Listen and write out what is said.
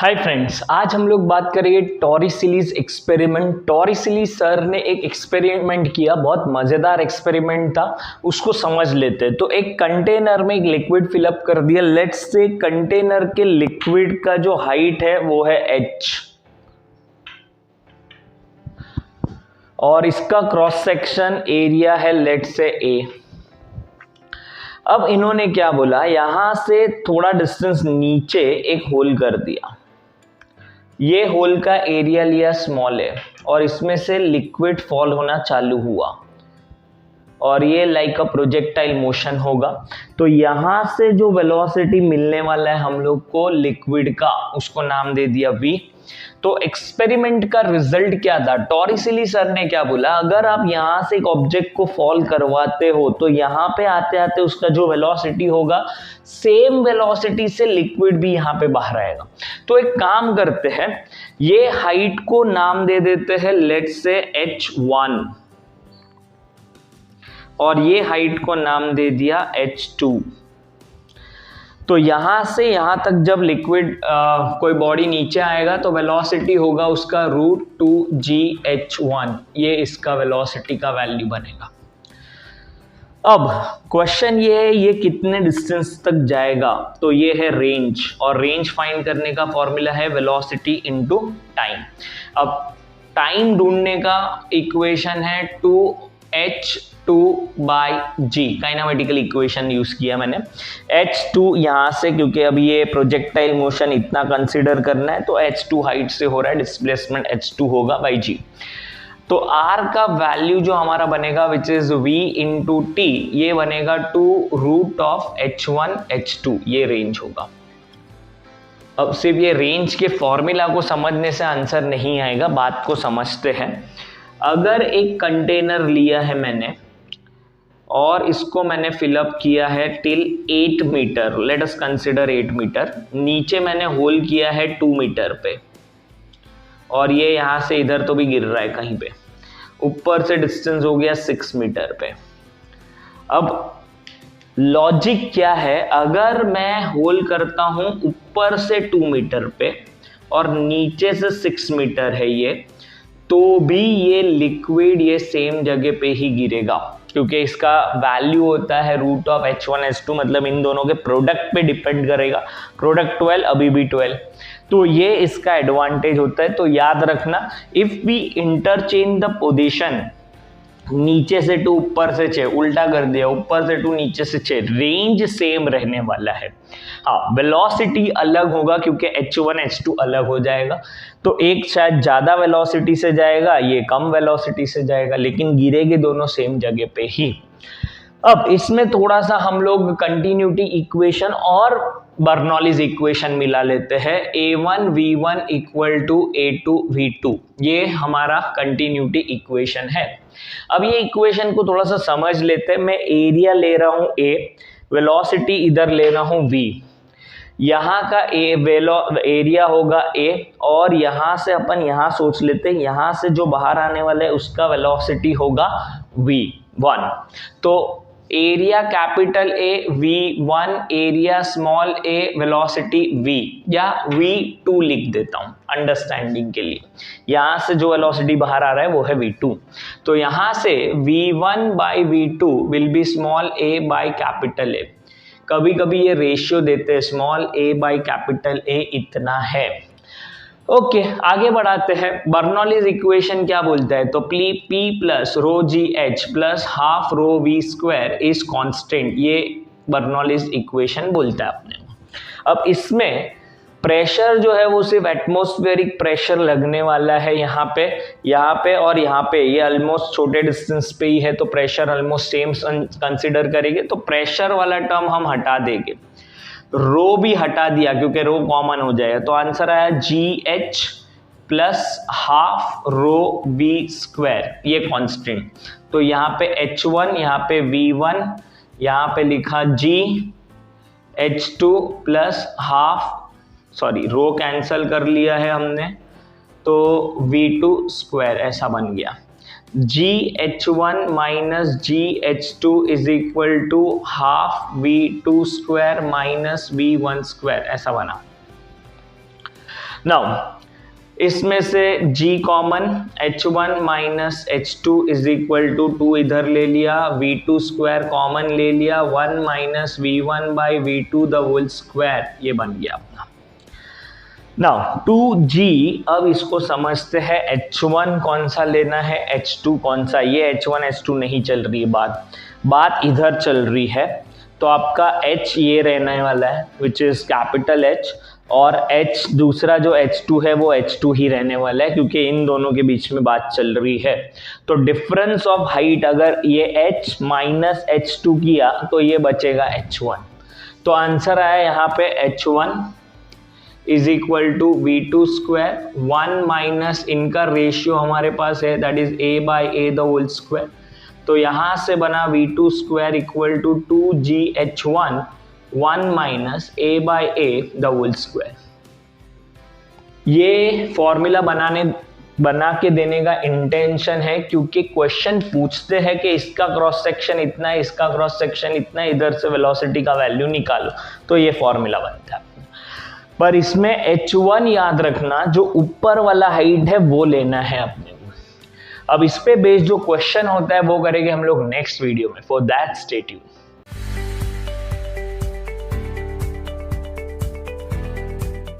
Hi friends, आज हम लोग बात करेंगे टॉरिसिलीज एक्सपेरिमेंट। टॉरिसिली सर ने एक एक्सपेरिमेंट किया, बहुत मज़ेदार एक्सपेरिमेंट था, उसको समझ लेते हैं। तो एक कंटेनर में एक लिक्विड फिलअप कर दिया। लेट्स से कंटेनर के लिक्विड का जो हाइट है वो है h और इसका क्रॉस सेक्शन एरिया है लेट्स से a। अब इन्होंने क्या बोला, यहां से थोड़ा डिस्टेंस नीचे एक होल कर दिया। ये होल का एरिया लिया स्मॉल है और इसमें से लिक्विड फॉल होना चालू हुआ और ये लाइक अ प्रोजेक्टाइल मोशन होगा। तो यहाँ से जो वेलोसिटी मिलने वाला है हम लोग को लिक्विड का, उसको नाम दे दिया v। तो एक्सपेरिमेंट का रिजल्ट क्या था, टॉरिसिली सर ने क्या बोला, अगर आप यहाँ से एक ऑब्जेक्ट को फॉल करवाते हो तो यहाँ पे आते आते उसका जो वेलोसिटी होगा सेम वेलोसिटी से लिक्विड भी यहाँ पे बाहर आएगा। तो एक काम करते हैं, ये हाइट को नाम दे देते हैं लेट्स से h1 और ये हाइट को नाम दे दिया h2। तो यहां से यहां तक जब लिक्विड कोई बॉडी नीचे आएगा तो वेलोसिटी होगा उसका √2gh1, ये इसका वेलोसिटी का वैल्यू बनेगा। अब क्वेश्चन ये है, ये कितने डिस्टेंस तक जाएगा, तो ये है रेंज, और रेंज फाइंड करने का फॉर्मूला है वेलोसिटी इनटू टाइम। अब टाइम ढूंढने का इक्वेशन है 2h2/g, काइनेमेटिकल इक्वेशन यूज किया मैंने। h2 यहां से, क्योंकि अभी ये प्रोजेक्टाइल मोशन इतना कंसीडर करना है तो h2 हाइट से हो रहा है, डिस्प्लेसमेंट h2 होगा बाई g। तो r का वैल्यू जो हमारा बनेगा which is v into t, ये बनेगा 2√h1 h2, ये रेंज होगा। अब सिर्फ ये रेंज के फॉर्मूला को समझने से आंसर नहीं आएगा, बात को समझते हैं। अगर एक कंटेनर लिया है मैंने और इसको मैंने फिलअप किया है till 8 meter, let us consider 8 meter, नीचे मैंने होल किया है 2 मीटर पे और ये यहां से इधर तो भी गिर रहा है कहीं पे, ऊपर से डिस्टेंस हो गया 6 मीटर पे। अब लॉजिक क्या है, अगर मैं होल करता हूं ऊपर से 2 मीटर पे और नीचे से 6 मीटर है ये, तो भी ये लिक्विड ये सेम जगह पे ही गिरेगा, क्योंकि इसका वैल्यू होता है √h1 h2, मतलब इन दोनों के प्रोडक्ट पे डिपेंड करेगा। प्रोडक्ट 12, अभी भी 12, तो ये इसका एडवांटेज होता है। तो याद रखना, if we interchange the position, नीचे से 2 ऊपर से 6, उल्टा कर दिया, ऊपर से 2 नीचे से 6, रेंज सेम रहने वाला है। हाँ, वेलोसिटी अलग होगा क्योंकि h1 h2 अलग हो जाएगा, तो एक शायद ज्यादा वेलोसिटी से जाएगा, ये कम वेलोसिटी से जाएगा, लेकिन गिरेंगे दोनों सेम जगह पे ही। अब इसमें थोड़ा सा हम लोग कंटिन्यूटी इक्वेशन और बर्नौलीज इक्वेशन मिला लेते हैं। a1 v1 equal to a2 v2, ये हमारा कंटिन्यूटी इक्वेशन है। अब ये इक्वेशन को थोड़ा सा समझ लेते हैं। मैं एरिया ले रहा हूं a, वेलोसिटी इधर ले रहा हूं v, यहाँ का एरिया होगा a और यहाँ से अपन यहाँ सोच लेते हैं, यहाँ से जो बाहर आने वाला है उसका वेलोसिटी होगा v1। तो area capital A v1, area small a, velocity v, या v2 लिख देता हूं अंडरस्टैंडिंग के लिए। यहां से जो वेलोसिटी बाहर आ रहा है वो है v2, तो यहां से v1/v2 will be small a by capital A। कभी कभी ये रेशियो देते हैं, small a by capital A इतना है। ओके, आगे बढ़ाते हैं। बर्नौलीज इक्वेशन क्या बोलता है, तो P plus ρgh plus half ρv² is constant, ये बर्नौलीज इक्वेशन बोलता है अपने। अब इसमें प्रेशर जो है वो सिर्फ एटमॉस्फेरिक प्रेशर लगने वाला है यहाँ पे और यहाँ पे, ये ऑलमोस्ट छोटे डिस्टेंस पे ही है, तो प्रेशर ऑलमोस्ट सेम कंसिडर करेंगे। तो प्रेशर वाला टर्म हम हटा देंगे, रो भी हटा दिया क्योंकि रो कॉमन हो जाएगा, तो आंसर आया GH प्लस हाफ ρv², ये कांस्टेंट। तो यहाँ पे H1, यहाँ पे V1, यहाँ पे लिखा GH2 प्लस हाफ, सॉरी रो कैंसल कर लिया है हमने, तो v2², ऐसा बन गया। GH1 minus GH2 is equal to half v2² minus v1², ऐसा बना। नाउ इसमें से g common h1 minus h2 is equal to 2 इधर ले लिया, v2 स्क्वायर कॉमन ले लिया, 1 minus v1 by v2 the whole square, ये बन गया अपना। नाउ 2g, अब इसको समझते हैं h1 कौन सा लेना है, h2 कौन सा। ये h1 h2 नहीं चल रही है, बात इधर चल रही है। तो आपका h ये रहने वाला है विच इज कैपिटल H, और h दूसरा जो h2 है वो h2 ही रहने वाला है, क्योंकि इन दोनों के बीच में बात चल रही है। तो डिफरेंस ऑफ हाइट अगर ये h माइनस h2 किया तो ये बचेगा h1। तो आंसर आया यहाँ पे h1 is equal to v2 square, 1 minus इनका रेशियो हमारे पास है that is a by a the whole square. तो यहां से बना v2 square equal to 2gh1, 1 minus a by a the whole square. ये फॉर्मूला बना के देने का इंटेंशन है, क्योंकि क्वेश्चन पूछते हैं कि इसका क्रॉस सेक्शन इतना है, इसका क्रॉस सेक्शन इतना है, इधर से वेलोसिटी का वैल्यू निकालो, तो ये फॉर्मूला बनता है। पर इसमें h1 याद रखना, जो ऊपर वाला हाइट है वो लेना है अपने को। अब इस पे बेस्ड जो क्वेश्चन होता है वो करेंगे हम लोग नेक्स्ट वीडियो में। For that stay tuned.